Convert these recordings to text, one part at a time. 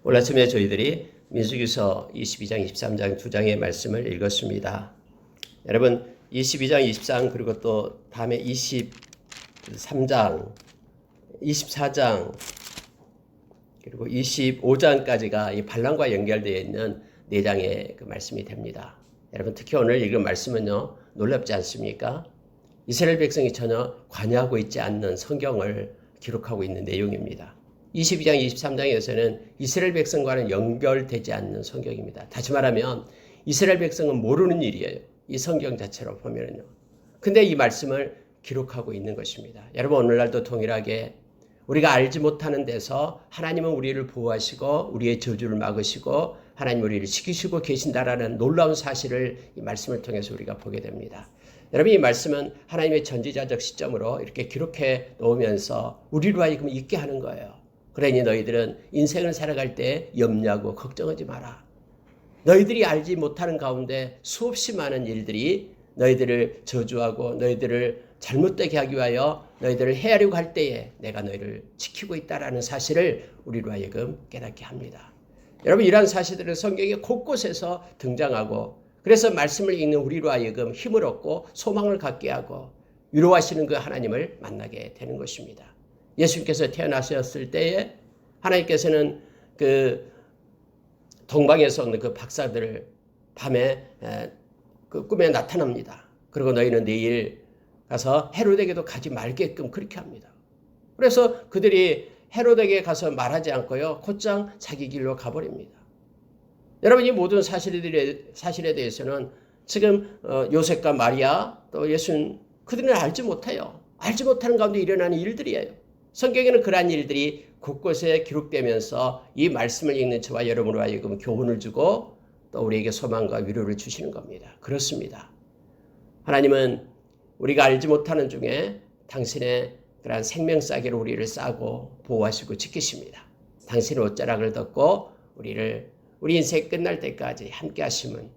오늘 아침에 저희들이 민수기서 22장, 23장 두 장의 말씀을 읽었습니다. 여러분 22장, 23 그리고 또 다음에 23장, 24장 그리고 25장까지가 이 반란과 연결되어 있는 네 장의 그 말씀이 됩니다. 여러분 특히 오늘 읽은 말씀은요 놀랍지 않습니까? 이스라엘 백성이 전혀 관여하고 있지 않는 성경을 기록하고 있는 내용입니다. 22장, 23장에서는 이스라엘 백성과는 연결되지 않는 성경입니다. 다시 말하면 이스라엘 백성은 모르는 일이에요. 이 성경 자체로 보면요. 근데 이 말씀을 기록하고 있는 것입니다. 여러분 오늘날도 동일하게 우리가 알지 못하는 데서 하나님은 우리를 보호하시고 우리의 저주를 막으시고 하나님 우리를 지키시고 계신다라는 놀라운 사실을 이 말씀을 통해서 우리가 보게 됩니다. 여러분 이 말씀은 하나님의 전지자적 시점으로 이렇게 기록해 놓으면서 우리로 하여금 있게 하는 거예요. 그러니 너희들은 인생을 살아갈 때 염려하고 걱정하지 마라. 너희들이 알지 못하는 가운데 수없이 많은 일들이 너희들을 저주하고 너희들을 잘못되게 하기 위하여 너희들을 해하려고 할 때에 내가 너희를 지키고 있다라는 사실을 우리로 하여금 깨닫게 합니다. 여러분 이러한 사실들은 성경의 곳곳에서 등장하고 그래서 말씀을 읽는 우리로 하여금 힘을 얻고 소망을 갖게 하고 위로하시는 그 하나님을 만나게 되는 것입니다. 예수님께서 태어나셨을 때에 하나님께서는 그 동방에서 온 그 박사들을 밤에 그 꿈에 나타납니다. 그리고 너희는 내일 가서 헤로데게도 가지 말게끔 그렇게 합니다. 그래서 그들이 헤로데게 가서 말하지 않고요. 곧장 자기 길로 가버립니다. 여러분 이 모든 사실에 대해서는 지금 요셉과 마리아 또 예수는 그들은 알지 못해요. 알지 못하는 가운데 일어나는 일들이에요. 성경에는 그러한 일들이 곳곳에 기록되면서 이 말씀을 읽는 저와 여러분으로 하여금 교훈을 주고 또 우리에게 소망과 위로를 주시는 겁니다. 그렇습니다. 하나님은 우리가 알지 못하는 중에 당신의 그러한 생명싸개로 우리를 싸고 보호하시고 지키십니다. 당신의 옷자락을 덮고 우리 인생 끝날 때까지 함께 하심은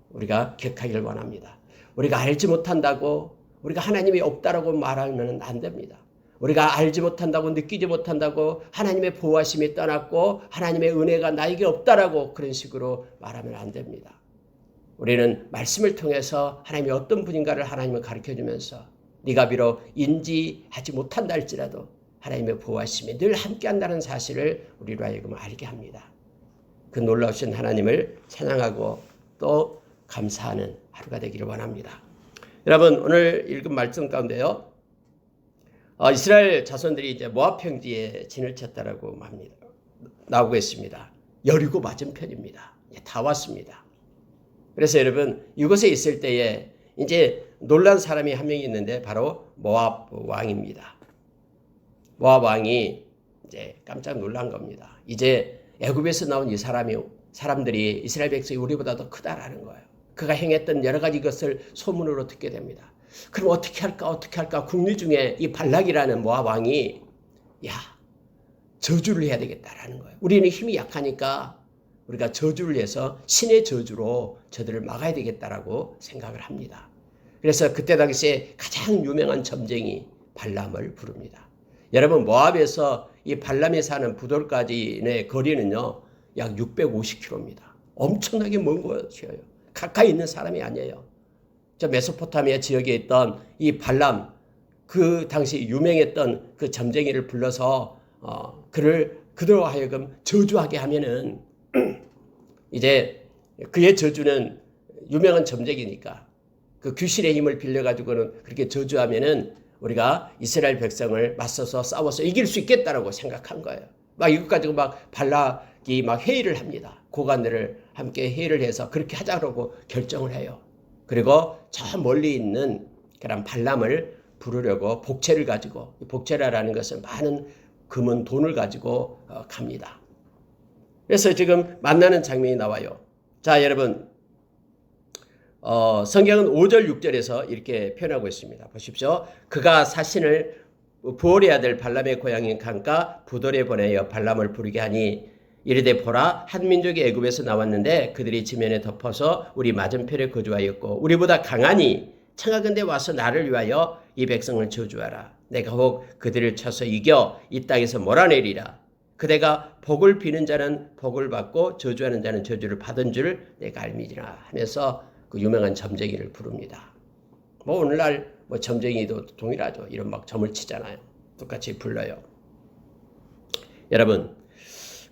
우리가 기억하기를 원합니다. 우리가 알지 못한다고 우리가 하나님이 없다라고 말하면 안 됩니다. 우리가 알지 못한다고 느끼지 못한다고 하나님의 보호하심이 떠났고 하나님의 은혜가 나에게 없다라고 그런 식으로 말하면 안 됩니다. 우리는 말씀을 통해서 하나님이 어떤 분인가를 하나님을 가르쳐주면서 네가 비록 인지하지 못한다 할지라도 하나님의 보호하심이 늘 함께한다는 사실을 우리로 하여금 알게 합니다. 그 놀라우신 하나님을 찬양하고 또 감사하는 하루가 되기를 원합니다. 여러분 오늘 읽은 말씀 가운데요. 이스라엘 자손들이 이제 모압 평지에 진을 쳤다라고 합니다. 나오고 있습니다. 여리고 맞은편입니다. 다 왔습니다. 그래서 여러분 이곳에 있을 때에 이제 놀란 사람이 한 명이 있는데 바로 모압 왕입니다. 모압 왕이 이제 깜짝 놀란 겁니다. 이제 애굽에서 나온 이 사람들이 이스라엘 백성이 우리보다 더 크다라는 거예요. 그가 행했던 여러 가지 것을 소문으로 듣게 됩니다. 그럼 어떻게 할까? 국리 중에 이 발락이라는 모압 왕이 저주를 해야 되겠다라는 거예요. 우리는 힘이 약하니까 우리가 저주를 해서 신의 저주로 저들을 막아야 되겠다라고 생각을 합니다. 그래서 그때 당시에 가장 유명한 점쟁이 발람을 부릅니다. 여러분 모압에서 이 발람이 사는 부돌까지의 거리는요 약 650km입니다. 엄청나게 먼 곳이에요. 가까이 있는 사람이 아니에요. 저 메소포타미아 지역에 있던 이 발람 그 당시 유명했던 그 점쟁이를 불러서 그대로 하여금 저주하게 하면은 이제 그의 저주는 유명한 점쟁이니까 그 귀신의 힘을 빌려가지고는 그렇게 저주하면은 우리가 이스라엘 백성을 맞서서 싸워서 이길 수 있겠다라고 생각한 거예요. 막 이것 가지고 막 발락이 막 회의를 합니다. 고관들을 함께 회의를 해서 그렇게 하자고 결정을 해요. 그리고 저 멀리 있는 그런 발람을 부르려고 복채를 가지고 복채라는 것은 많은 금은 돈을 가지고 갑니다. 그래서 지금 만나는 장면이 나와요. 자 여러분 성경은 5절 6절에서 이렇게 표현하고 있습니다. 보십시오. 그가 사신을 부올의 아들 발람의 고향인 강가 부돌에 보내어 발람을 부르게 하니 이르되 보라 한 민족이 애굽에서 나왔는데 그들이 지면에 덮어서 우리 맞은편에 거주하였고 우리보다 강하니 청하건대 와서 나를 위하여 이 백성을 저주하라. 내가 혹 그들을 쳐서 이겨 이 땅에서 몰아내리라. 그대가 복을 비는 자는 복을 받고 저주하는 자는 저주를 받은 줄 내가 알미지라 하면서 그 유명한 점쟁이를 부릅니다. 뭐 오늘날 뭐 점쟁이도 동일하죠. 이런 막 점을 치잖아요. 똑같이 불러요. 여러분,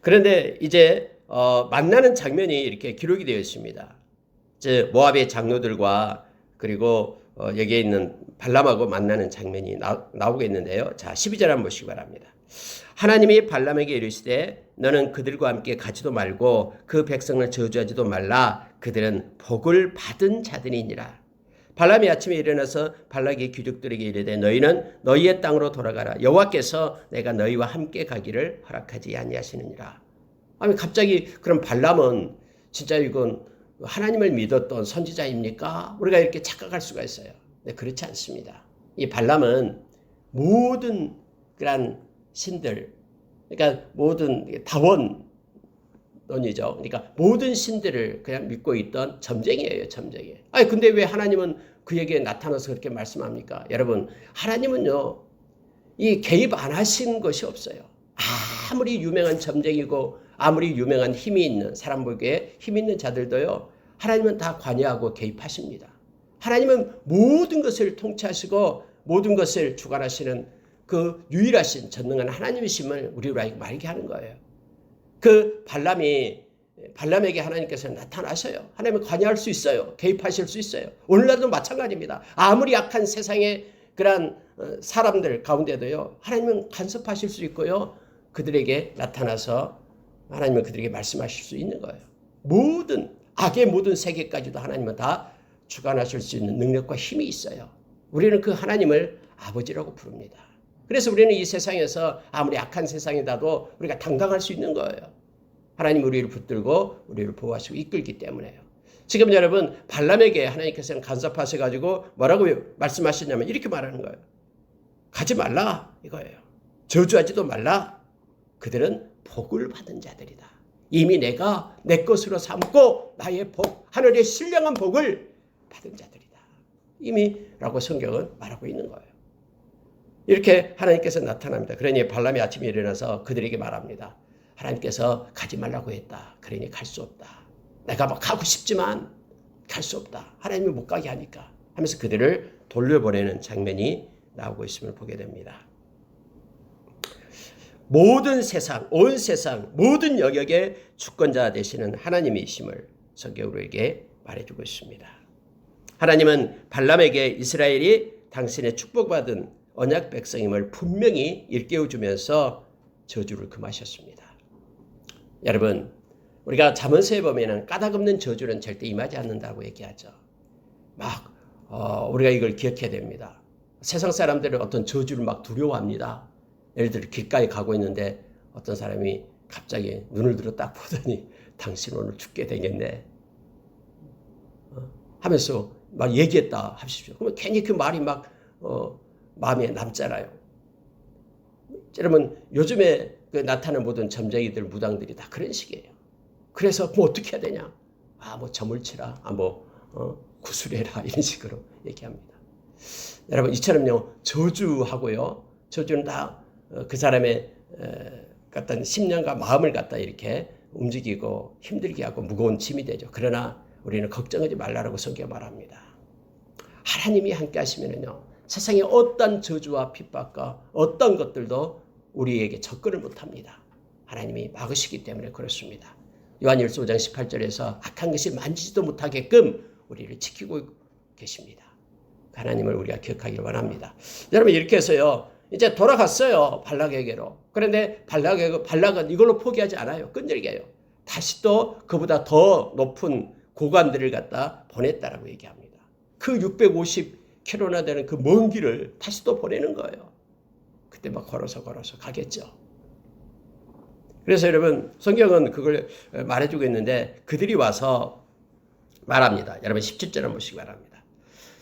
그런데 이제 만나는 장면이 이렇게 기록이 되어 있습니다. 즉 모압의 장로들과 그리고 여기에 있는 발람하고 만나는 장면이 나오겠는데요. 자, 12절 한번 보시기 바랍니다. 하나님이 발람에게 이르시되 너는 그들과 함께 가지도 말고 그 백성을 저주하지도 말라. 그들은 복을 받은 자들이니라. 발람이 아침에 일어나서 발락의 귀족들에게 이르되 너희는 너희의 땅으로 돌아가라. 여호와께서 내가 너희와 함께 가기를 허락하지 아니하시느니라. 아니 갑자기 그럼 발람은 진짜 이건 하나님을 믿었던 선지자입니까? 우리가 이렇게 착각할 수가 있어요. 네, 그렇지 않습니다. 이 발람은 모든 그런 신들, 그러니까 모든 다원론이죠. 그러니까 모든 신들을 그냥 믿고 있던 점쟁이에요, 점쟁이. 아니 근데 왜 하나님은 그에게 나타나서 그렇게 말씀합니까? 여러분, 하나님은요, 이 개입 안 하신 것이 없어요. 아무리 유명한 점쟁이고 아무리 유명한 힘이 있는 사람 보기에 힘 있는 자들도요, 하나님은 다 관여하고 개입하십니다. 하나님은 모든 것을 통치하시고 모든 것을 주관하시는 그 유일하신 전능한 하나님이심을 우리로 알게 하는 거예요. 그 발람에게 하나님께서 나타나셔요. 하나님은 관여할 수 있어요. 개입하실 수 있어요. 오늘날도 마찬가지입니다. 아무리 약한 세상의 그런 사람들 가운데도요, 하나님은 간섭하실 수 있고요, 그들에게 나타나서 하나님은 그들에게 말씀하실 수 있는 거예요. 모든 악의 모든 세계까지도 하나님은 다 주관하실 수 있는 능력과 힘이 있어요. 우리는 그 하나님을 아버지라고 부릅니다. 그래서 우리는 이 세상에서 아무리 악한 세상이라도 우리가 당당할 수 있는 거예요. 하나님 우리를 붙들고 우리를 보호하시고 이끌기 때문에요. 지금 여러분, 발람에게 하나님께서는 간섭하셔가지고 뭐라고 말씀하시냐면 이렇게 말하는 거예요. 가지 말라 이거예요. 저주하지도 말라. 그들은 복을 받은 자들이다. 이미 내가 내 것으로 삼고 나의 복, 하늘의 신령한 복을 받은 자들이다. 이미 라고 성경은 말하고 있는 거예요. 이렇게 하나님께서 나타납니다. 그러니 발람이 아침에 일어나서 그들에게 말합니다. 하나님께서 가지 말라고 했다. 그러니 갈 수 없다. 내가 막 가고 싶지만 갈 수 없다. 하나님이 못 가게 하니까 하면서 그들을 돌려보내는 장면이 나오고 있음을 보게 됩니다. 모든 세상, 온 세상, 모든 영역의 주권자 되시는 하나님이심을 성경으로에게 말해주고 있습니다. 하나님은 발람에게 이스라엘이 당신의 축복받은 언약 백성임을 분명히 일깨워주면서 저주를 금하셨습니다. 여러분, 우리가 잠언서에 보면은 까닭 없는 저주는 절대 임하지 않는다고 얘기하죠. 우리가 이걸 기억해야 됩니다. 세상 사람들은 어떤 저주를 막 두려워합니다. 예를 들어 길가에 가고 있는데 어떤 사람이 갑자기 눈을 들어 딱 보더니 당신 오늘 죽게 되겠네 하면서 막 얘기했다 하십시오. 그러면 괜히 그 말이 막 마음에 남잖아요. 여러분, 요즘에 그 나타나는 모든 점쟁이들, 무당들이 다 그런 식이에요. 그래서 뭐 어떻게 해야 되냐? 뭐 점을 치라, 구술해라 이런 식으로 얘기합니다. 여러분, 이처럼요 저주하고요, 저주는 다 그 사람의 어떤 심령과 마음을 갖다 이렇게 움직이고 힘들게 하고 무거운 짐이 되죠. 그러나 우리는 걱정하지 말라라고 성경 말합니다. 하나님이 함께 하시면은요, 세상의 어떤 저주와 핍박과 어떤 것들도 우리에게 접근을 못합니다. 하나님이 막으시기 때문에 그렇습니다. 요한일서 5장 18절에서 악한 것이 만지지도 못하게끔 우리를 지키고 계십니다. 하나님을 우리가 기억하기를 원합니다. 여러분, 이렇게 해서요, 이제 돌아갔어요, 발락에게로. 그런데 발락은 이걸로 포기하지 않아요. 끈질게 해요. 다시 또 그보다 더 높은 고관들을 갖다 보냈다라고 얘기합니다. 그 650km나 되는 그 먼 길을 다시 또 보내는 거예요. 그때 막 걸어서 가겠죠. 그래서 여러분, 성경은 그걸 말해주고 있는데 그들이 와서 말합니다. 여러분 17절 한번 보시기 바랍니다.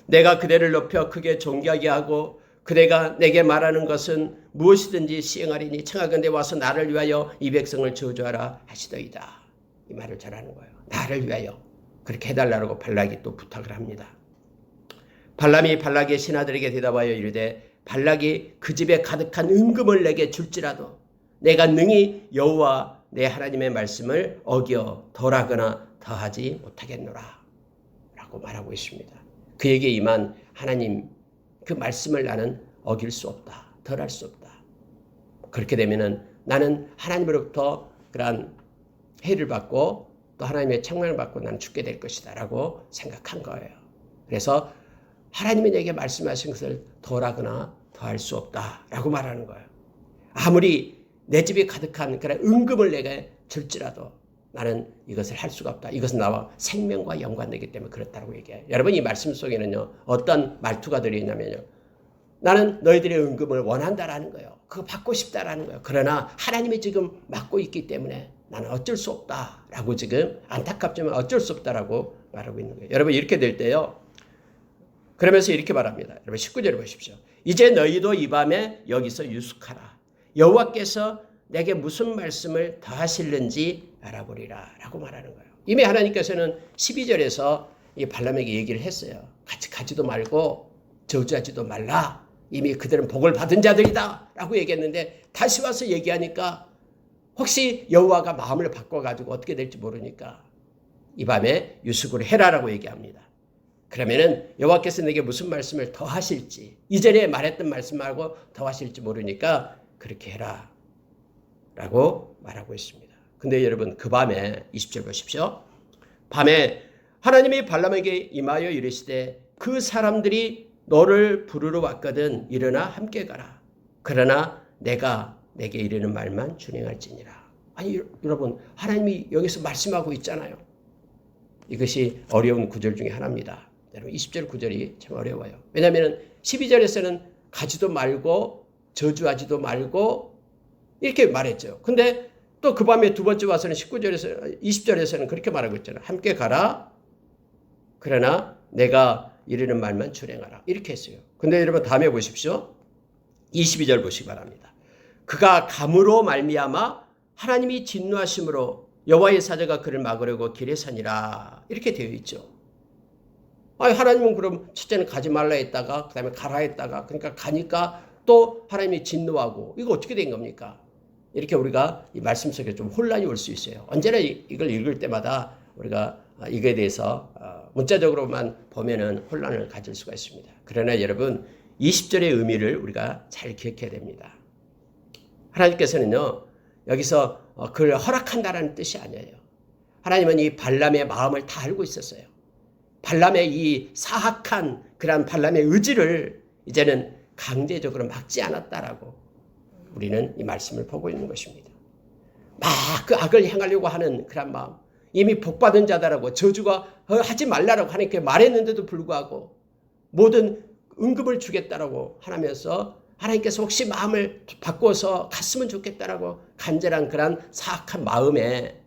내가 그대를 높여 크게 존귀하게 하고 그대가 내게 말하는 것은 무엇이든지 시행하리니 청하건대 와서 나를 위하여 이 백성을 저주하라 하시더이다. 이 말을 잘하는 거예요. 나를 위하여 그렇게 해달라고 발락이 또 부탁을 합니다. 발람이 발락의 신하들에게 대답하여 이르되 발락이 그 집에 가득한 은금을 내게 줄지라도 내가 능히 여호와 내 하나님의 말씀을 어겨 덜하거나 더하지 못하겠노라 라고 말하고 있습니다. 그에게 임한 하나님 그 말씀을 나는 어길 수 없다. 덜할 수 없다. 그렇게 되면은 나는 하나님으로부터 그러한 해를 받고 또 하나님의 책망을 받고 나는 죽게 될 것이다 라고 생각한 거예요. 그래서 하나님이 내게 말씀하신 것을 덜하거나 더할 수 없다 라고 말하는 거예요. 아무리 내 집이 가득한 그런 은금을 내게 줄지라도 나는 이것을 할 수가 없다. 이것은 나와 생명과 연관되기 때문에 그렇다고 얘기해요. 여러분 이 말씀 속에는요. 어떤 말투가 들어있냐면요. 나는 너희들의 은금을 원한다라는 거예요. 그거 받고 싶다라는 거예요. 그러나 하나님이 지금 막고 있기 때문에 나는 어쩔 수 없다라고 지금 안타깝지만 어쩔 수 없다라고 말하고 있는 거예요. 여러분 이렇게 될 때요. 그러면서 이렇게 말합니다. 여러분 19절 보십시오. 이제 너희도 이 밤에 여기서 유숙하라. 여호와께서 내게 무슨 말씀을 더하실는지 알아보리라 라고 말하는 거예요. 이미 하나님께서는 12절에서 이 발람에게 얘기를 했어요. 같이 가지도 말고 저주하지도 말라. 이미 그들은 복을 받은 자들이다 라고 얘기했는데 다시 와서 얘기하니까 혹시 여호와가 마음을 바꿔가지고 어떻게 될지 모르니까 이 밤에 유숙을 해라라고 얘기합니다. 그러면은 여호와께서 내게 무슨 말씀을 더 하실지 이전에 말했던 말씀 말고 더 하실지 모르니까 그렇게 해라 라고 말하고 있습니다. 근데 여러분 그 밤에 20절 보십시오. 밤에 하나님이 발람에게 임하여 이르시되 그 사람들이 너를 부르러 왔거든 일어나 함께 가라. 그러나 내가 내게 이르는 말만 준행할지니라. 아니 여러분 하나님이 여기서 말씀하고 있잖아요. 이것이 어려운 구절 중에 하나입니다. 여러분 20절 구절이 참 어려워요. 왜냐하면 12절에서는 가지도 말고 저주하지도 말고 이렇게 말했죠. 근데 또 그 밤에 두 번째 와서는 19절에서 20절에서는 그렇게 말하고 있잖아요. 함께 가라. 그러나 내가 이르는 말만 준행하라. 이렇게 했어요. 근데 여러분 다음에 보십시오. 22절 보시기 바랍니다. 그가 감으로 말미암아 하나님이 진노하심으로 여호와의 사자가 그를 막으려고 길에 서니라. 이렇게 되어 있죠. 아니 하나님은 그럼 첫째는 가지 말라 했다가 그 다음에 가라 했다가 그러니까 가니까 또 하나님이 진노하고 이거 어떻게 된 겁니까? 이렇게 우리가 이 말씀 속에 좀 혼란이 올 수 있어요. 언제나 이걸 읽을 때마다 우리가 이거에 대해서 문자적으로만 보면은 혼란을 가질 수가 있습니다. 그러나 여러분 20절의 의미를 우리가 잘 기억해야 됩니다. 하나님께서는요 여기서 그를 허락한다라는 뜻이 아니에요. 하나님은 이 발람의 마음을 다 알고 있었어요. 발람의 이 사악한 그런 발람의 의지를 이제는 강제적으로 막지 않았다라고 우리는 이 말씀을 보고 있는 것입니다. 막 그 악을 행하려고 하는 그런 마음, 이미 복받은 자다라고 저주가 하지 말라라고 하나님께 말했는데도 불구하고 모든 은급을 주겠다라고 하면서 하나님께서 혹시 마음을 바꿔서 갔으면 좋겠다라고 간절한 그런 사악한 마음에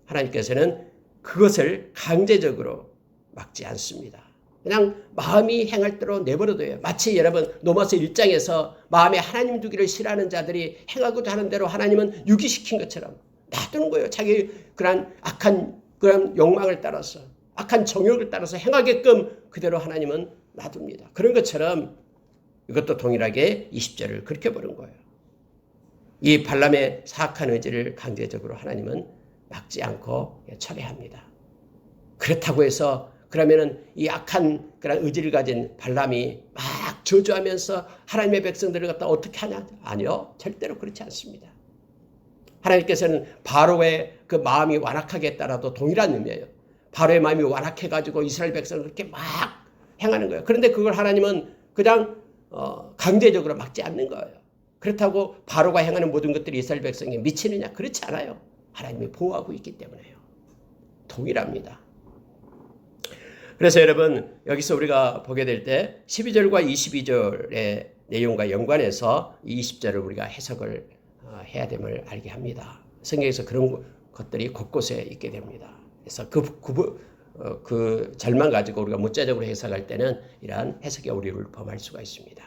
하나님께서는 그것을 강제적으로 막지 않습니다. 그냥 마음이 행할 대로 내버려둬요. 마치 여러분 로마서 1장에서 마음에 하나님 두기를 싫어하는 자들이 행하고자 하는 대로 하나님은 유기시킨 것처럼 놔두는 거예요. 자기 그런 악한 그런 욕망을 따라서 악한 정욕을 따라서 행하게끔 그대로 하나님은 놔둡니다. 그런 것처럼 이것도 동일하게 20절을 그렇게 보는 거예요. 이 발람의 사악한 의지를 강제적으로 하나님은 막지 않고 철회합니다. 그렇다고 해서 그러면은 이 악한 그런 의지를 가진 발람이 막 저주하면서 하나님의 백성들을 갖다 어떻게 하냐? 아니요. 절대로 그렇지 않습니다. 하나님께서는 바로의 그 마음이 완악하겠다라도 동일한 의미예요. 바로의 마음이 완악해가지고 이스라엘 백성을 그렇게 막 행하는 거예요. 그런데 그걸 하나님은 그냥 강제적으로 막지 않는 거예요. 그렇다고 바로가 행하는 모든 것들이 이스라엘 백성에 미치느냐? 그렇지 않아요. 하나님이 보호하고 있기 때문에요. 동일합니다. 그래서 여러분 여기서 우리가 보게 될 때 12절과 22절의 내용과 연관해서 이 20절을 우리가 해석을 해야 됨을 알게 합니다. 성경에서 그런 것들이 곳곳에 있게 됩니다. 그래서 그 절만 가지고 우리가 문자적으로 해석할 때는 이러한 해석의 오류를 범할 수가 있습니다.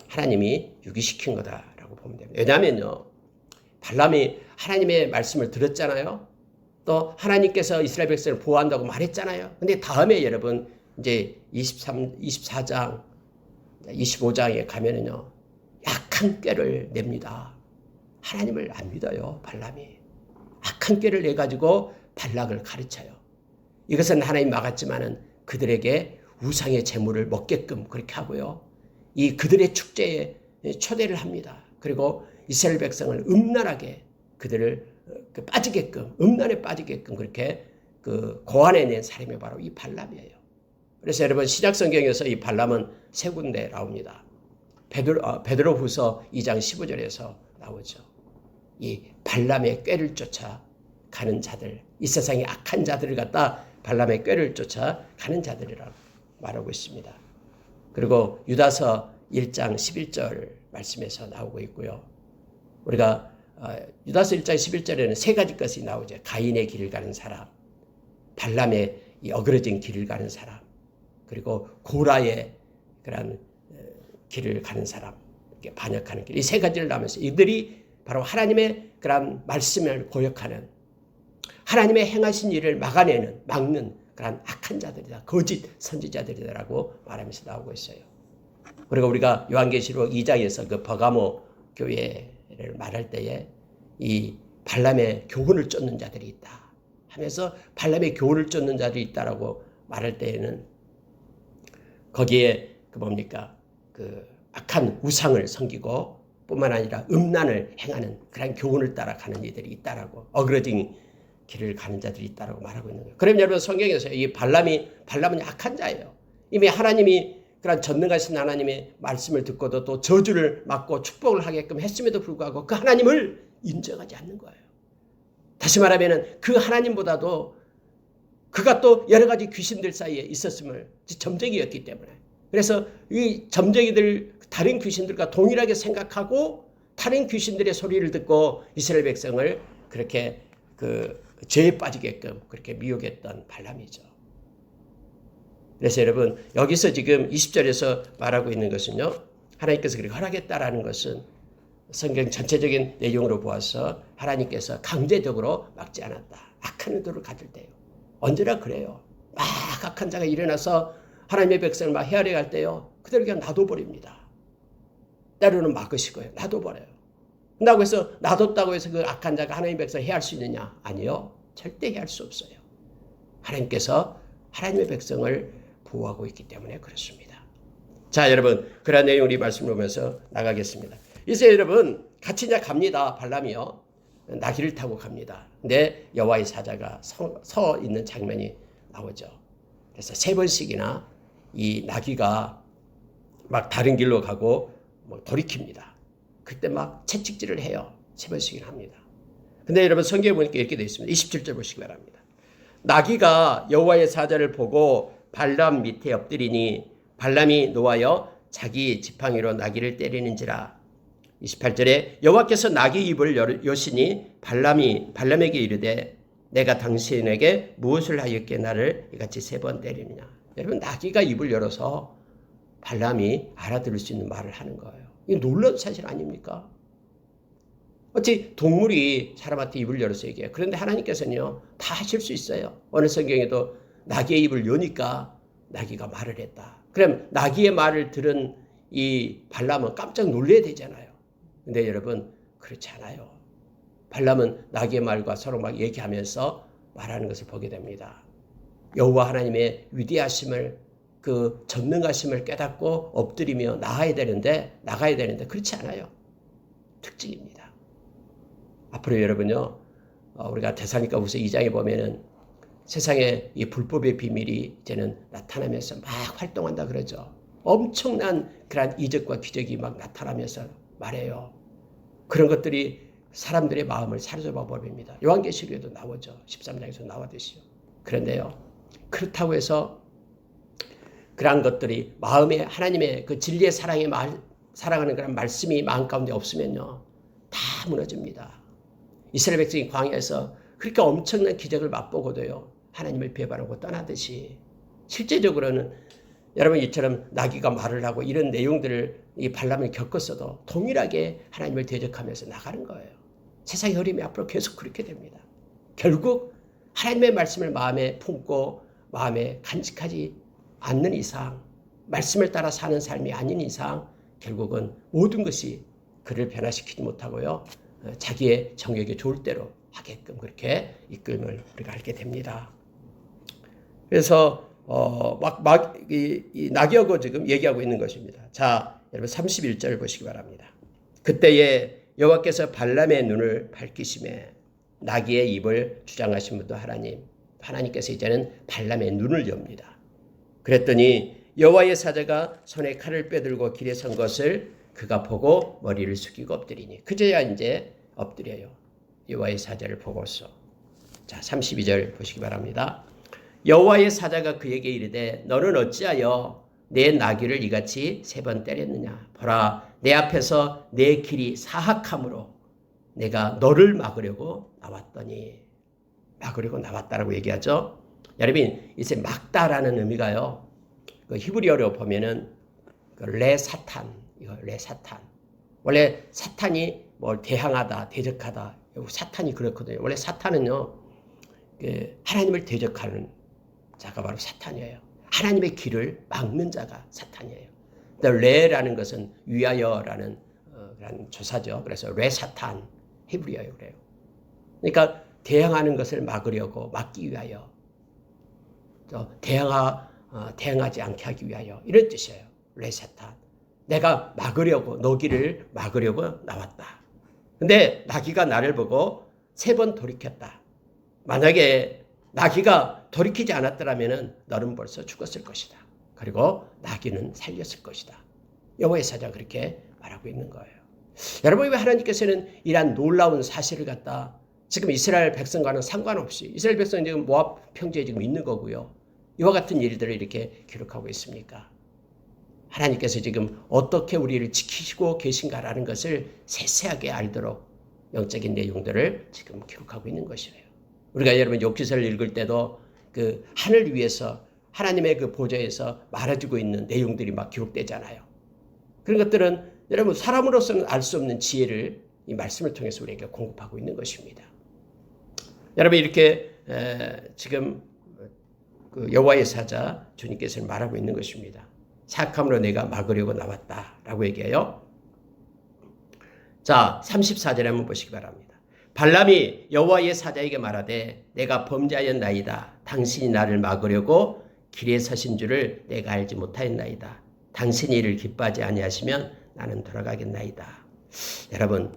하나님이 유기시킨 거다라고 보면 됩니다. 왜냐하면요. 발람이 하나님의 말씀을 들었잖아요. 또 하나님께서 이스라엘 백성을 보호한다고 말했잖아요. 근데 다음에 여러분 이제 24장, 25장에 가면은요. 약한 꾀를 냅니다. 하나님을 안 믿어요. 발람이. 악한 꾀를 내가지고 발락을 가르쳐요. 이것은 하나님 막았지만은 그들에게 우상의 제물을 먹게끔 그렇게 하고요. 이 그들의 축제에 초대를 합니다. 그리고 이스라엘 백성을 음란하게 그들을 빠지게끔 음란에 빠지게끔 그렇게 고안해낸 사람이 바로 이 발람이에요. 그래서 여러분 신약 성경에서 이 발람은 세 군데 나옵니다. 베드로후서 2장 15절에서 나오죠. 이 발람의 꾀를 쫓아 가는 자들, 이 세상의 악한 자들을 갖다 발람의 꾀를 쫓아 가는 자들이라고 말하고 있습니다. 그리고 유다서 1장 11절 말씀에서 나오고 있고요. 우리가 유다서 1장 11절에는 세 가지 것이 나오죠. 가인의 길을 가는 사람, 발람의 이 어그러진 길을 가는 사람, 그리고 고라의 그런 길을 가는 사람, 이렇게 반역하는 길. 이 세 가지를 나오면서 이들이 바로 하나님의 그런 말씀을 고역하는, 하나님의 행하신 일을 막는 그런 악한 자들이다. 거짓 선지자들이다라고 말하면서 나오고 있어요. 그리고 우리가 요한계시록 2장에서 그 버가모 교회를 말할 때에 이 발람의 교훈을 쫓는 자들이 있다 하면서 발람의 교훈을 쫓는 자들이 있다라고 말할 때에는 거기에 그 악한 우상을 섬기고 뿐만 아니라 음란을 행하는 그런 교훈을 따라가는 이들이 있다라고, 어그러진 길을 가는 자들이 있다라고 말하고 있는 거예요. 그럼 여러분 성경에서 이 발람은 악한 자예요. 이미 하나님이 그런 전능하신 하나님의 말씀을 듣고도 또 저주를 맞고 축복을 하게끔 했음에도 불구하고 그 하나님을 인정하지 않는 거예요. 다시 말하면 그 하나님보다도 그가 또 여러 가지 귀신들 사이에 있었음을, 점쟁이였기 때문에, 그래서 이 점쟁이들 다른 귀신들과 동일하게 생각하고 다른 귀신들의 소리를 듣고 이스라엘 백성을 그렇게 죄에 빠지게끔 그렇게 미혹했던 발람이죠. 그래서 여러분 여기서 지금 20절에서 말하고 있는 것은요, 하나님께서 그렇게 허락했다라는 것은 성경 전체적인 내용으로 보아서 하나님께서 강제적으로 막지 않았다. 악한 의도를 가질 때요. 언제나 그래요. 막 악한 자가 일어나서 하나님의 백성을 막 헤아려 갈 때요, 그대로 그냥 놔둬버립니다. 때로는 막으시고요, 놔둬버려요. 그렇다고 해서 놔뒀다고 해서 그 악한 자가 하나님의 백성을 해할 수 있느냐? 아니요. 절대 해할 수 없어요. 하나님께서 하나님의 백성을 보호하고 있기 때문에 그렇습니다. 자, 여러분 그런 내용을 이 말씀을 보면서 나가겠습니다. 이제 여러분 같이 이제 갑니다. 발람이요. 나귀를 타고 갑니다. 근데 여호와의 사자가 서 있는 장면이 나오죠. 그래서 세 번씩이나 이 나귀가 막 다른 길로 가고 돌이킵니다. 그때 막 채찍질을 해요. 세 번씩이나 합니다. 근데 여러분 성경에 보니까 이렇게 되어 있습니다. 27절 보시기 바랍니다. 나귀가 여호와의 사자를 보고 발람 밑에 엎드리니 발람이 노하여 자기 지팡이로 나귀를 때리는지라. 28절에 여호와께서 나귀 입을 여시니 발람에게 이르되 내가 당신에게 무엇을 하였기에 나를 이같이 세 번 때리느냐. 여러분 나귀가 입을 열어서 발람이 알아들을 수 있는 말을 하는 거예요. 이게 놀라운 사실 아닙니까? 어찌 동물이 사람한테 입을 열어서 얘기해요. 그런데 하나님께서는요 다 하실 수 있어요. 어느 성경에도 나귀의 입을 여니까 나귀가 말을 했다. 그럼 나귀의 말을 들은 이 발람은 깜짝 놀라야 되잖아요. 근데 여러분 그렇지 않아요. 발람은 나귀의 말과 서로 막 얘기하면서 말하는 것을 보게 됩니다. 여호와 하나님의 위대하심을, 그 전능하심을 깨닫고 엎드리며 나가야 되는데 그렇지 않아요. 특징입니다. 앞으로 여러분요, 우리가 데살로니가후서 2장에 보면은 세상에 이 불법의 비밀이 이제는 나타나면서 막 활동한다 그러죠. 엄청난 그런 이적과 기적이 막 나타나면서 말해요. 그런 것들이 사람들의 마음을 사로잡아 버립니다. 요한계시록에도 나오죠. 13장에서 나와듯이요. 그런데요, 그렇다고 해서 그러한 것들이 마음에 하나님의 그 진리의 사랑하는 그런 말씀이 마음 가운데 없으면요, 다 무너집니다. 이스라엘 백성이 광야에서 그렇게 엄청난 기적을 맛보고도요, 하나님을 배반하고 떠나듯이 실제적으로는 여러분 이처럼 나귀가 말을 하고 이런 내용들을 이 발람을 겪었어도 동일하게 하나님을 대적하면서 나가는 거예요. 세상의 흐름이 앞으로 계속 그렇게 됩니다. 결국 하나님의 말씀을 마음에 품고 마음에 간직하지 않는 이상, 말씀을 따라 사는 삶이 아닌 이상 결국은 모든 것이 그를 변화시키지 못하고요, 자기의 정욕에 좋을 대로 하게끔 그렇게 이끌음을 우리가 알게 됩니다. 그래서 이 낙이하고 지금 얘기하고 있는 것입니다. 자, 여러분 31절 보시기 바랍니다. 그때에 여호와께서 발람의 눈을 밝히심에 나귀의 입을 주장하신 분도 하나님께서 이제는 발람의 눈을 엽니다. 그랬더니 여호와의 사자가 손에 칼을 빼들고 길에 선 것을 그가 보고 머리를 숙이고 엎드리니 그제야 이제 엎드려요. 여호와의 사자를 보고서. 자, 32절 보시기 바랍니다. 여호와의 사자가 그에게 이르되 너는 어찌하여 내 나귀를 이같이 3번 때렸느냐. 보라, 내 앞에서 내 길이 사악함으로 내가 너를 막으려고 나왔다라고 얘기하죠. 여러분, 이제 막다라는 의미가요. 그 히브리어로 보면은 레사탄. 원래 사탄이 뭘 대항하다, 대적하다. 사탄이 그렇거든요. 원래 사탄은요, 하나님을 대적하는 자가 바로 사탄이에요. 하나님의 길을 막는 자가 사탄이에요. 레라는 것은 위하여라는 조사죠. 그래서 레사탄, 히브리어예요. 그래요. 그러니까 대항하는 것을 막기 위하여, 대항하지 않게 하기 위하여 이런 뜻이에요. 레사탄. 내가 너 길을 막으려고 나왔다. 근데 나귀가 나를 보고 3번 돌이켰다. 만약에 나귀가 돌이키지 않았더라면 너는 벌써 죽었을 것이다. 그리고 나귀는 살렸을 것이다. 여호와의 사자가 그렇게 말하고 있는 거예요. 여러분, 왜 하나님께서는 이러한 놀라운 사실을 갖다 지금 이스라엘 백성과는 상관없이 이스라엘 백성은 지금 모압 평지에 지금 있는 거고요. 이와 같은 일들을 이렇게 기록하고 있습니까? 하나님께서 지금 어떻게 우리를 지키시고 계신가라는 것을 세세하게 알도록 영적인 내용들을 지금 기록하고 있는 것이에요. 우리가 여러분 욥기서를 읽을 때도 그 하늘 위에서 하나님의 그 보좌에서 말해주고 있는 내용들이 막 기록되잖아요. 그런 것들은 여러분 사람으로서는 알 수 없는 지혜를 이 말씀을 통해서 우리에게 공급하고 있는 것입니다. 여러분 이렇게 지금 그 여호와의 사자 주님께서 말하고 있는 것입니다. 사악함으로 내가 막으려고 나왔다라고 얘기해요. 자, 34절에 한번 보시기 바랍니다. 발람이 여호와의 사자에게 말하되 내가 범죄하였나이다. 당신이 나를 막으려고 길에 서신 줄을 내가 알지 못하였나이다. 당신이 이를 기뻐하지 아니하시면 나는 돌아가겠나이다. 여러분,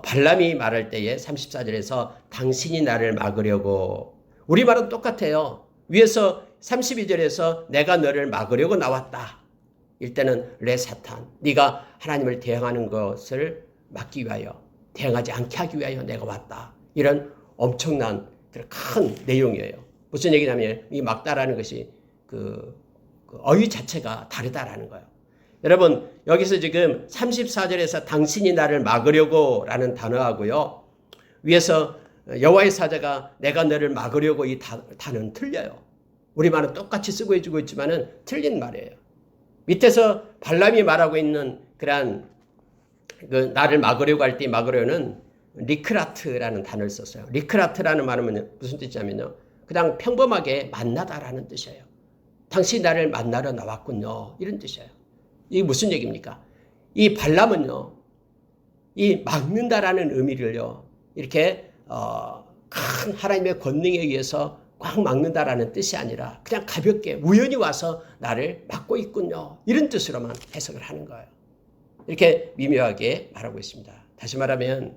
발람이 말할 때에 34절에서 당신이 나를 막으려고, 우리말은 똑같아요. 위에서 32절에서 내가 너를 막으려고 나왔다. 이때는 레사탄, 네가 하나님을 대항하는 것을 막기 위하여, 대항하지 않게 하기 위하여 내가 왔다. 이런 엄청난 큰 내용이에요. 무슨 얘기냐면 이 막다라는 것이 그 어휘 자체가 다르다라는 거예요. 여러분 여기서 지금 34절에서 당신이 나를 막으려고 라는 단어하고요. 위에서 여호와의 사자가 내가 너를 막으려고 이 단어는 틀려요. 우리말은 똑같이 쓰고 해주고 있지만은 틀린 말이에요. 밑에서 발람이 말하고 있는 그러한 그 나를 막으려고 할 때 막으려는 리크라트라는 단어를 썼어요. 리크라트라는 말은 무슨 뜻이냐면요. 그냥 평범하게 만나다라는 뜻이에요. 당신이 나를 만나러 나왔군요. 이런 뜻이에요. 이게 무슨 얘기입니까? 이 발람은요. 이 막는다라는 의미를요. 이렇게 큰 하나님의 권능에 의해서 꽉 막는다라는 뜻이 아니라 그냥 가볍게 우연히 와서 나를 막고 있군요. 이런 뜻으로만 해석을 하는 거예요. 이렇게 미묘하게 말하고 있습니다. 다시 말하면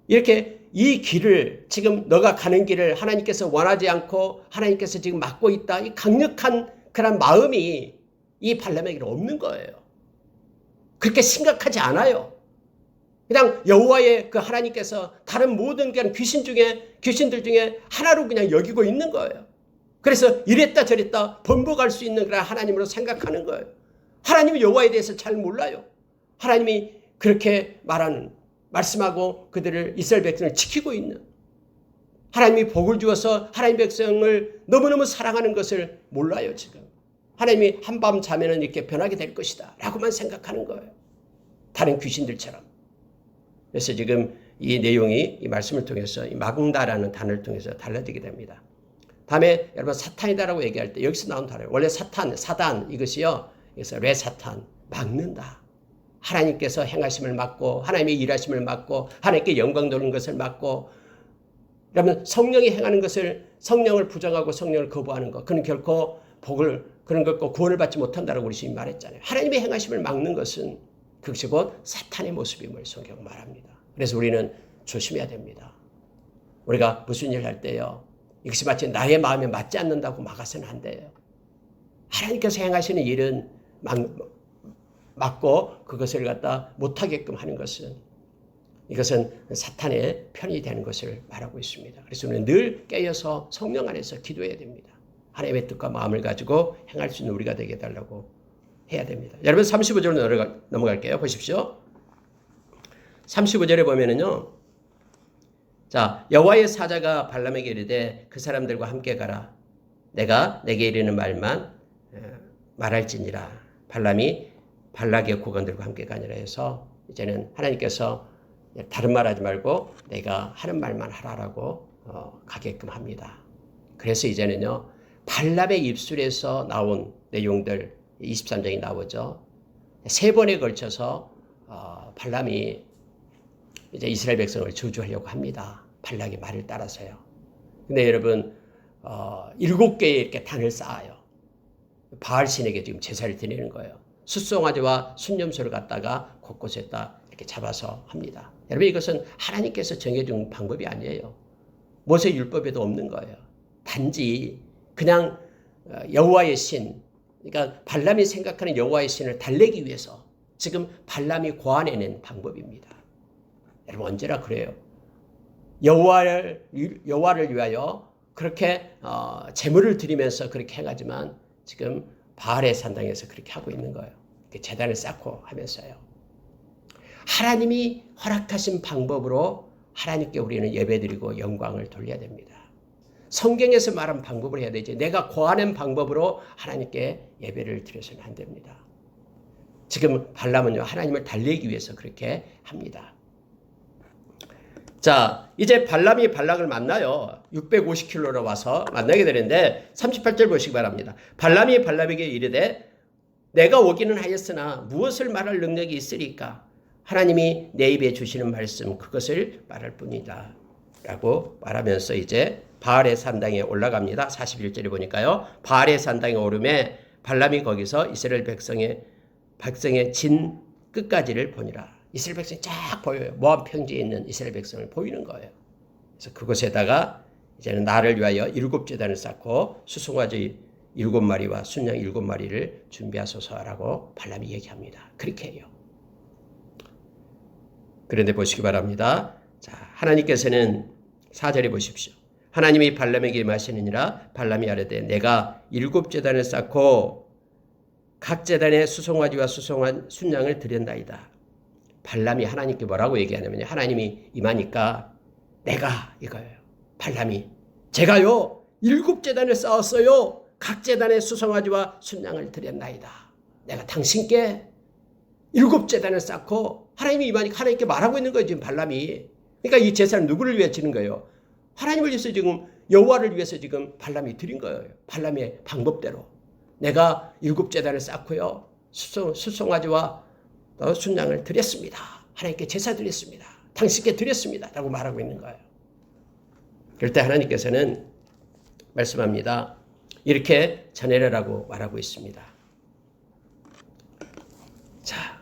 이렇게 이 길을 지금 너가 가는 길을 하나님께서 원하지 않고 하나님께서 지금 막고 있다. 이 강력한 그런 마음이 이 발람에게는 없는 거예요. 그렇게 심각하지 않아요. 그냥 여호와의 그 하나님께서 다른 모든 그냥 귀신들 중에 하나로 그냥 여기고 있는 거예요. 그래서 이랬다 저랬다 번복할 수 있는 그런 하나님으로 생각하는 거예요. 하나님은 여호와에 대해서 잘 몰라요. 하나님이 그렇게 말씀하고 그들을 이스라엘 백성을 지키고 있는, 하나님이 복을 주어서 하나님 백성을 너무너무 사랑하는 것을 몰라요. 지금 하나님이 한밤 자면은 이렇게 변하게 될 것이다 라고만 생각하는 거예요. 다른 귀신들처럼. 그래서 지금 이 내용이 이 말씀을 통해서 이 막다라는 단어를 통해서 달라지게 됩니다. 다음에 여러분 사탄이다라고 얘기할 때 여기서 나온 단어예요. 원래 사단 이것이요. 그래서 레사탄, 막는다. 하나님께서 행하심을 맡고 하나님의 일하심을 맡고 하나님께 영광 돌리는 것을 맡고 그러면 성령이 행하는 것을 성령을 부정하고 성령을 거부하는 것 그는 결코 복을 그런 것과 구원을 받지 못한다라고 우리 주님 말했잖아요. 하나님의 행하심을 막는 것은 그것이 곧 사탄의 모습임을 성경 말합니다. 그래서 우리는 조심해야 됩니다. 우리가 무슨 일을 할 때요. 이것이 마치 나의 마음에 맞지 않는다고 막아서는 안 돼요. 하나님께서 행하시는 일은 막고 그것을 갖다 못하게끔 하는 것은 이것은 사탄의 편이 되는 것을 말하고 있습니다. 그래서 우리는 늘 깨어서 성령 안에서 기도해야 됩니다. 하나님의 뜻과 마음을 가지고 행할 수 있는 우리가 되게 해달라고 해야 됩니다. 여러분 35절로 넘어갈게요. 보십시오. 35절에 보면은요. 자, 여호와의 사자가 발람에게 이르되 그 사람들과 함께 가라. 내가 내게 이르는 말만 말할지니라. 발람이 발락의 고관들과 함께 가니라 해서 이제는 하나님께서 다른 말 하지 말고 내가 하는 말만 하라라고 가게끔 합니다. 그래서 이제는요. 발람의 입술에서 나온 내용들 23장이 나오죠. 3번에 걸쳐서 발람이 이제 이스라엘 백성을 저주하려고 합니다. 발락의 말을 따라서요. 근데 여러분 7개의 이렇게 단을 쌓아요. 바알신에게 지금 제사를 드리는 거예요. 숫송아지와 순념소를 갖다가 곳곳에다 이렇게 잡아서 합니다. 여러분 이것은 하나님께서 정해준 방법이 아니에요. 모세 율법에도 없는 거예요. 단지 그냥 여호와의 신, 그러니까 발람이 생각하는 여호와의 신을 달래기 위해서 지금 발람이 고안해낸 방법입니다. 여러분 언제나 그래요. 여호와를 위하여 그렇게 제물을 드리면서 그렇게 해가지만 지금 바알의 산당에서 그렇게 하고 있는 거예요. 제단을 쌓고 하면서요. 하나님이 허락하신 방법으로 하나님께 우리는 예배드리고 영광을 돌려야 됩니다. 성경에서 말한 방법을 해야 되지 내가 고안한 방법으로 하나님께 예배를 드려서는 안 됩니다. 지금 발람은요 하나님을 달래기 위해서 그렇게 합니다. 자, 이제 발람이 발락을 만나요. 650km로 와서 만나게 되는데 38절 보시기 바랍니다. 발람이 발락에게 이르되 내가 오기는 하였으나 무엇을 말할 능력이 있으리까? 하나님이 내 입에 주시는 말씀 그것을 말할 뿐이다. 라고 말하면서 이제 바알의 산당에 올라갑니다. 41절에 보니까요. 바알의 산당에 오르매 발람이 거기서 이스라엘 백성의 진 끝까지를 보니라. 이스라엘 백성이 쫙 보여요. 모압 평지에 있는 이스라엘 백성을 보이는 거예요. 그래서 그곳에다가 이제는 나를 위하여 7제단을 쌓고 수송아지 7마리와 순양 7마리를 준비하소서라고 발람이 얘기합니다. 그렇게 해요. 그런데 보시기 바랍니다. 자, 하나님께서는 4절에 보십시오. 하나님이 발람에게 임하시느니라. 발람이 아뢰되 내가 7제단을 쌓고 각 제단에 수송아지와 수송한 순양을 드렸나이다. 발람이 하나님께 뭐라고 얘기하냐면요. 하나님이 임하니까 내가 이거예요. 발람이 제가요 7제단을 쌓았어요. 각 제단에 수송아지와 순양을 드렸나이다. 내가 당신께 7제단을 쌓고 하나님이 임하니까 하나님께 말하고 있는 거예요. 지금 발람이. 그러니까 이 제사는 누구를 위해 지는 거예요? 하나님을 위해서 지금 여호와를 위해서 지금 발람이 드린 거예요. 발람의 방법대로. 내가 7제단을 쌓고요. 수송아지와 순양을 드렸습니다. 하나님께 제사 드렸습니다. 당신께 드렸습니다. 라고 말하고 있는 거예요. 그럴 때 하나님께서는 말씀합니다. 이렇게 전해라라고 말하고 있습니다. 자,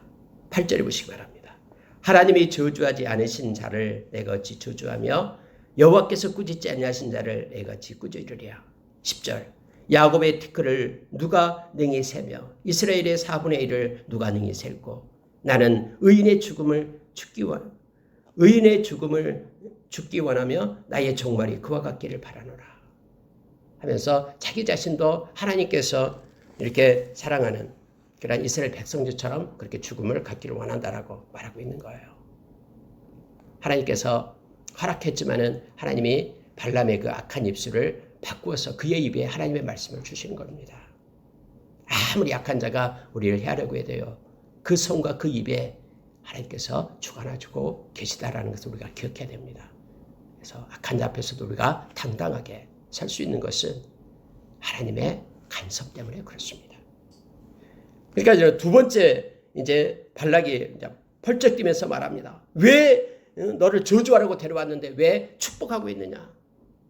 8절에 보시기 바랍니다. 하나님이 저주하지 않으신 자를 내가 어찌 저주하며 여호와께서 꾸짖지 아니하신 자를 내가 어찌 꾸짖으랴. 10절 야곱의 티끌을 누가 능히 세며 이스라엘의 4분의 1을 누가 능히 셀고 나는 의인의 죽음을 죽기 원하며 나의 종말이 그와 같기를 바라노라 하면서 자기 자신도 하나님께서 이렇게 사랑하는 그런 이스라엘 백성들처럼 그렇게 죽음을 갖기를 원한다라고 말하고 있는 거예요. 하나님께서 허락했지만은 하나님이 발람의 그 악한 입술을 바꾸어서 그의 입에 하나님의 말씀을 주시는 겁니다. 아무리 약한 자가 우리를 해하려고 해도요. 그 손과 그 입에 하나님께서 주관해주고 계시다라는 것을 우리가 기억해야 됩니다. 그래서 악한 자 앞에서도 우리가 당당하게 설 수 있는 것은 하나님의 간섭 때문에 그렇습니다. 그러니까 두 번째 이제 발락이 이제 펄쩍 뛰면서 말합니다. 왜 너를 저주하라고 데려왔는데 왜 축복하고 있느냐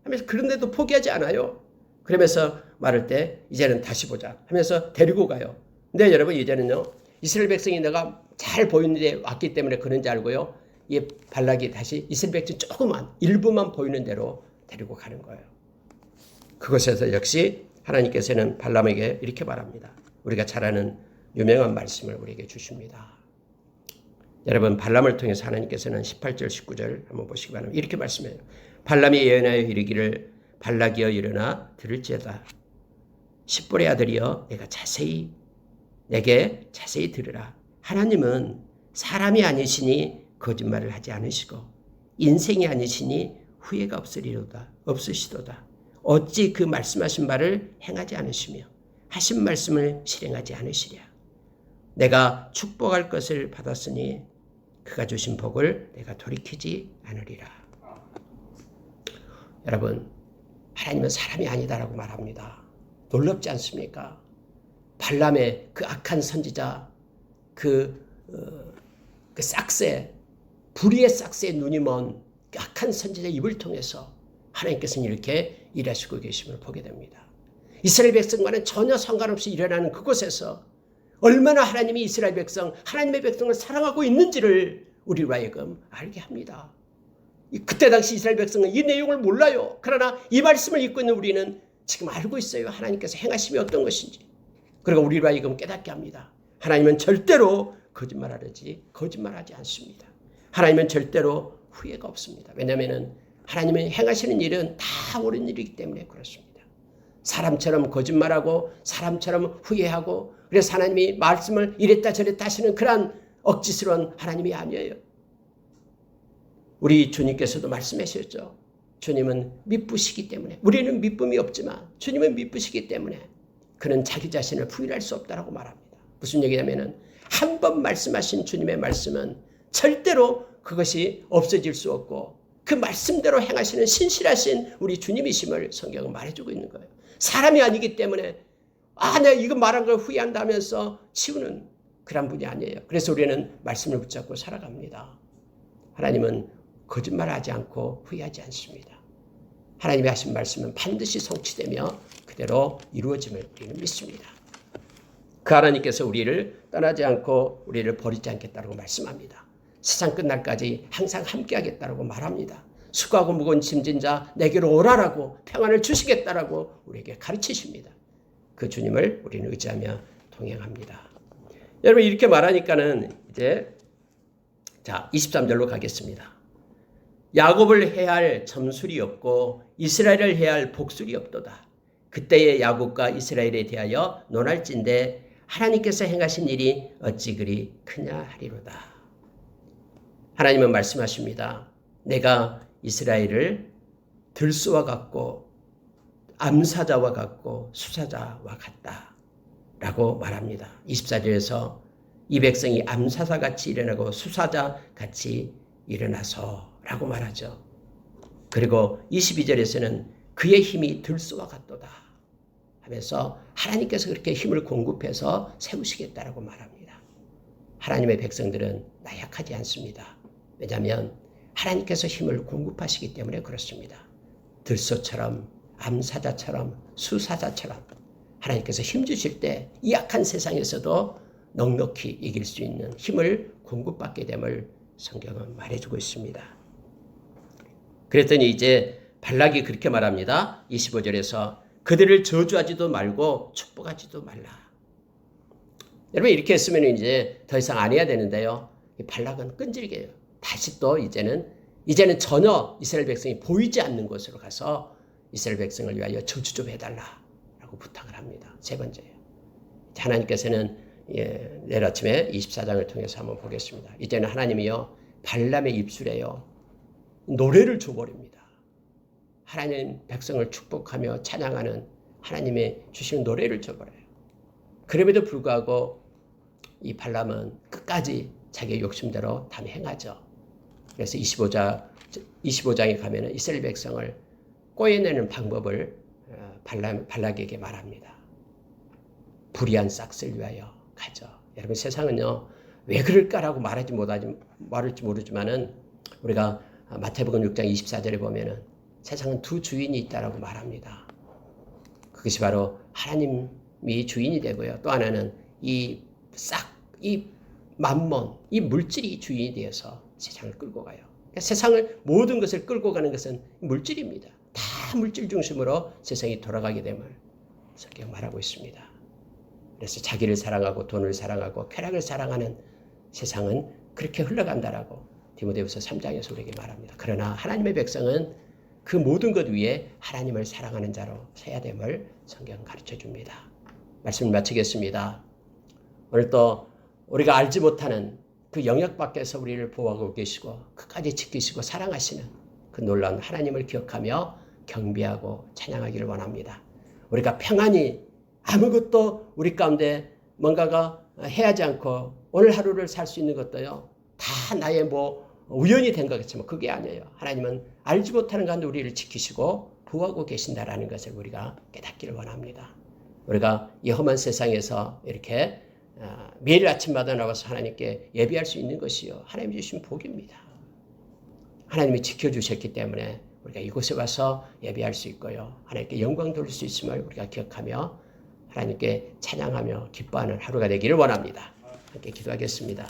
하면서 그런데도 포기하지 않아요. 그러면서 말할 때 이제는 다시 보자 하면서 데리고 가요. 근데 여러분 이제는요 이스라엘 백성이 내가 잘 보이는데 왔기 때문에 그런지 알고요. 이 발락이 다시 이스라엘 백성 조그만 일부만 보이는 대로 데리고 가는 거예요. 그곳에서 역시 하나님께서는 발람에게 이렇게 말합니다. 우리가 잘 아는 유명한 말씀을 우리에게 주십니다. 여러분 발람을 통해서 하나님께서는 18절 19절 한번 보시기 바랍니다. 이렇게 말씀해요. 발람이 예언하여 이르기를 발락이여 일어나 들을지어다. 십볼의 아들이여 내게 자세히 들으라. 하나님은 사람이 아니시니 거짓말을 하지 않으시고 인생이 아니시니 후회가 없으시도다. 어찌 그 말씀하신 바를 행하지 않으시며 하신 말씀을 실행하지 않으시랴. 내가 축복할 것을 받았으니 그가 주신 복을 내가 돌이키지 않으리라. 여러분 하나님은 사람이 아니다라고 말합니다. 놀랍지 않습니까? 발람의 그 악한 선지자 그 싹새 불의의 싹새의 눈이 먼 그 악한 선지자 입을 통해서 하나님께서는 이렇게 일하시고 계심을 보게 됩니다. 이스라엘 백성과는 전혀 상관없이 일어나는 그곳에서 얼마나 하나님이 이스라엘 백성, 하나님의 백성을 사랑하고 있는지를 우리로 하여금 알게 합니다. 그때 당시 이스라엘 백성은 이 내용을 몰라요. 그러나 이 말씀을 읽고 있는 우리는 지금 알고 있어요. 하나님께서 행하심이 어떤 것인지. 그리고 우리로 하여금 깨닫게 합니다. 하나님은 절대로 거짓말하지 않습니다. 하나님은 절대로 후회가 없습니다. 왜냐하면 하나님은 행하시는 일은 다 옳은 일이기 때문에 그렇습니다. 사람처럼 거짓말하고 사람처럼 후회하고 그래서 하나님이 말씀을 이랬다 저랬다 하시는 그런 억지스러운 하나님이 아니에요. 우리 주님께서도 말씀하셨죠. 주님은 미쁘시기 때문에 우리는 미쁨이 없지만 주님은 미쁘시기 때문에 그는 자기 자신을 부인할 수 없다라고 말합니다. 무슨 얘기냐면은 한 번 말씀하신 주님의 말씀은 절대로 그것이 없어질 수 없고 그 말씀대로 행하시는 신실하신 우리 주님이심을 성경은 말해주고 있는 거예요. 사람이 아니기 때문에 내가 이거 말한 걸 후회한다면서 치우는 그런 분이 아니에요. 그래서 우리는 말씀을 붙잡고 살아갑니다. 하나님은 거짓말하지 않고 후회하지 않습니다. 하나님이 하신 말씀은 반드시 성취되며 그대로 이루어짐을 우리는 믿습니다. 그 하나님께서 우리를 떠나지 않고 우리를 버리지 않겠다고 말씀합니다. 세상 끝날까지 항상 함께하겠다고 말합니다. 수고하고 무거운 짐진 자 내게로 오라라고 평안을 주시겠다라고 우리에게 가르치십니다. 그 주님을 우리는 의지하며 동행합니다. 여러분 이렇게 말하니까는 이제 23절로 가겠습니다. 야곱을 해야 할 점술이 없고 이스라엘을 해야 할 복술이 없도다. 그때의 야곱과 이스라엘에 대하여 논할진대 하나님께서 행하신 일이 어찌 그리 크냐 하리로다. 하나님은 말씀하십니다. 내가 이스라엘을 들소와 같고 암사자와 같고 수사자와 같다 라고 말합니다. 24절에서 이 백성이 암사자같이 일어나고 수사자같이 일어나서 라고 말하죠. 그리고 22절에서는 그의 힘이 들소와 같도다 하면서 하나님께서 그렇게 힘을 공급해서 세우시겠다라고 말합니다. 하나님의 백성들은 나약하지 않습니다. 왜냐하면 하나님께서 힘을 공급하시기 때문에 그렇습니다. 들소처럼 암사자처럼 수사자처럼 하나님께서 힘 주실 때 이 약한 세상에서도 넉넉히 이길 수 있는 힘을 공급받게 됨을 성경은 말해주고 있습니다. 그랬더니 이제 발락이 그렇게 말합니다. 25절에서 그들을 저주하지도 말고 축복하지도 말라. 여러분 이렇게 했으면 이제 더 이상 안 해야 되는데요. 발락은 끈질겨요. 다시 또 이제는 전혀 이스라엘 백성이 보이지 않는 곳으로 가서 이스라엘 백성을 위하여 저주 좀 해달라라고 부탁을 합니다. 세 번째예요. 하나님께서는 내일 아침에 24장을 통해서 한번 보겠습니다. 이제는 하나님이요 발람의 입술에요 노래를 줘버립니다. 하나님 백성을 축복하며 찬양하는 하나님의 주시는 노래를 줘버려요. 그럼에도 불구하고 이 발람은 끝까지 자기의 욕심대로 다 행하죠. 그래서 25장에 가면은 이스라엘 백성을 꼬여내는 방법을 발락에게 말합니다. 불의한 싹스를 위하여 가죠. 여러분 세상은요 왜 그럴까라고 말할지 모르지만은 우리가 마태복음 6장 24절에 보면은 세상은 두 주인이 있다라고 말합니다. 그것이 바로 하나님이 주인이 되고요. 또 하나는 이 만몬, 이 물질이 주인이 되어서 세상을 끌고 가요. 그러니까 세상을 모든 것을 끌고 가는 것은 물질입니다. 다 물질 중심으로 세상이 돌아가게 됨을 성경 말하고 있습니다. 그래서 자기를 사랑하고 돈을 사랑하고 쾌락을 사랑하는 세상은 그렇게 흘러간다라고 디모데후서 3장에서 우리에게 말합니다. 그러나 하나님의 백성은 그 모든 것 위에 하나님을 사랑하는 자로 서야 됨을 성경 가르쳐 줍니다. 말씀을 마치겠습니다. 오늘 또 우리가 알지 못하는 그 영역 밖에서 우리를 보호하고 계시고 끝까지 지키시고 사랑하시는 그 놀라운 하나님을 기억하며 경배하고 찬양하기를 원합니다. 우리가 평안히 아무것도 우리 가운데 뭔가가 해하지 않고 오늘 하루를 살 수 있는 것도요. 다 나의 우연이 된 것 같지만 그게 아니에요. 하나님은 알지 못하는 가운데 우리를 지키시고 보호하고 계신다라는 것을 우리가 깨닫기를 원합니다. 우리가 이 험한 세상에서 이렇게 매일 아침마다 나와서 하나님께 예배할 수 있는 것이요. 하나님 주신 복입니다. 하나님이 지켜주셨기 때문에 우리가 이곳에 와서 예배할 수 있고요. 하나님께 영광 돌릴 수 있음을 우리가 기억하며 하나님께 찬양하며 기뻐하는 하루가 되기를 원합니다. 함께 기도하겠습니다.